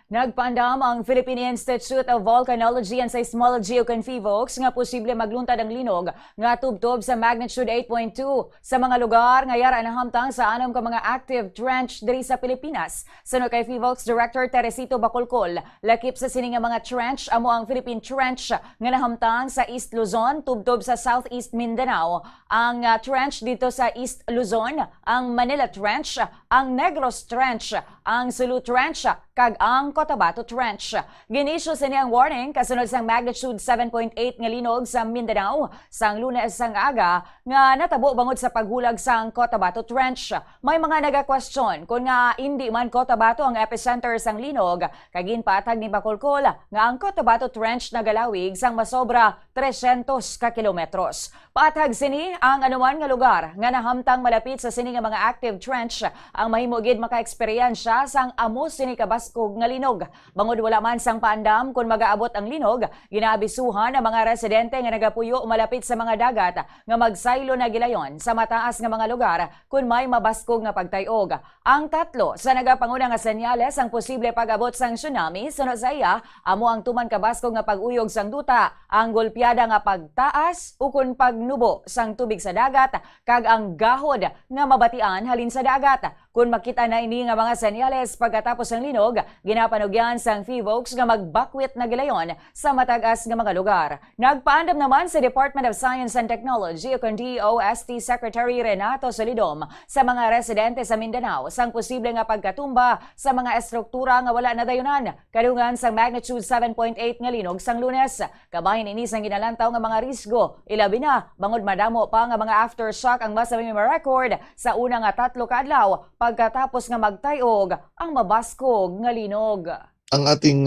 Nagpaandam ang Philippine Institute of Volcanology and Seismology o CONFIVOX nga posible magluntad ang linog nga tubtob sa magnitude 8.2 sa mga lugar nga yara nahamtang sa anom ka mga active trench diri sa Pilipinas. Suno kay FIVOX Director Teresito Bacolcol, lakip sa sini nga mga trench amo ang Philippine Trench nga nahamtang sa East Luzon tubtob sa Southeast Mindanao, ang trench dito sa East Luzon, ang Manila Trench, ang Negros Trench, ang Sulu Trench, kag ang Cotabato Trench. Ginisyo sa niyang warning kasunod sang magnitude 7.8 nga linog sa Mindanao sang Lunes sang aga nga natabo bangod sa paghulag sang Cotabato Trench. May mga naga-question kung nga hindi man Cotabato ang epicenter sang linog, kag ginpatag ni Bacolcol nga ang Cotabato Trench nagalawig sang masobra 300 ka kilometros. Patag sini ang anuman nga lugar nga nahamtang malapit sa sini nga mga active trench ang mahimo gid maka-eksperyensya sang amo sini kabaskog nga linog. Bangod wala man sang paandam kung magaabot ang linog, ginaabisuhan ang mga residente nga nagapuyo malapit sa mga dagat nga magsaylo na gilayon sa mataas nga mga lugar kung may mabaskog nga pagtayog. Ang tatlo sa nagapanguna nga senyales ang posible pag-abot sang tsunami sunod sa iya amo ang tuman kabaskog nga pag-uyog sang duta, ang golpeada nga pagtaas ukon pagnubo sang tubig sa dagat kag ang gahod nga mabatian halin sa dagat. Kung makita na ini nga mga senyales pagkatapos ng linog, ginapanugyan sang FIVOX nga magbakwit na gilayon sa matagas nga mga lugar. Nagpaandam naman sa Department of Science and Technology o DOST Secretary Renato Solidom sa mga residente sa Mindanao sang posible nga pagkatumba sa mga estruktura nga wala na dayunan kadungan sang magnitude 7.8 nga linog sang Lunes. Kabahin ini sang ginalantaw nga mga risgo, ilabi na bangod madamo pa nga mga aftershock ang masaming record sa una nga 3 ka adlaw pagkatapos nga magtayog ang mabaskog nga linog. Ang ating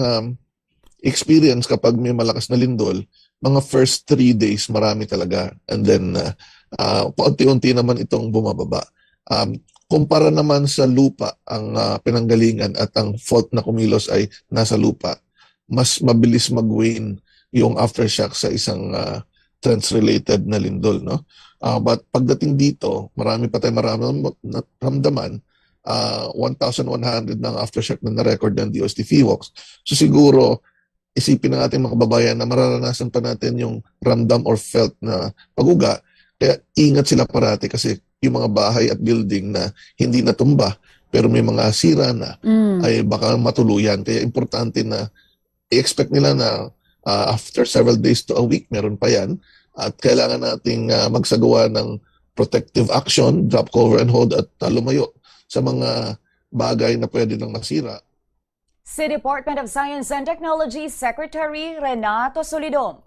experience kapag may malakas na lindol, mga first 3 days marami talaga, and then paunti-unti naman itong bumababa. Kumpara naman sa lupa, ang pinanggalingan at ang fault na kumilos ay nasa lupa, mas mabilis mag-wane yung aftershock sa isang trench-related na lindol, no? But pagdating dito, marami pa tayong maramdaman. 1,100 ng aftershock na na-record ng DOST FIVOX. So siguro, isipin ng ating mga kababayan na mararanasan pa natin yung ramdam or felt na paguga. Kaya ingat sila parati kasi yung mga bahay at building na hindi natumba pero may mga sira na ay baka matuluyan. Kaya importante na i-expect nila na after several days to a week, meron pa yan. At kailangan nating magsagawa ng protective action, drop cover and hold at lumayo sa mga bagay na pwede nang masira. Si Department of Science and Technology Secretary Renato Solidom.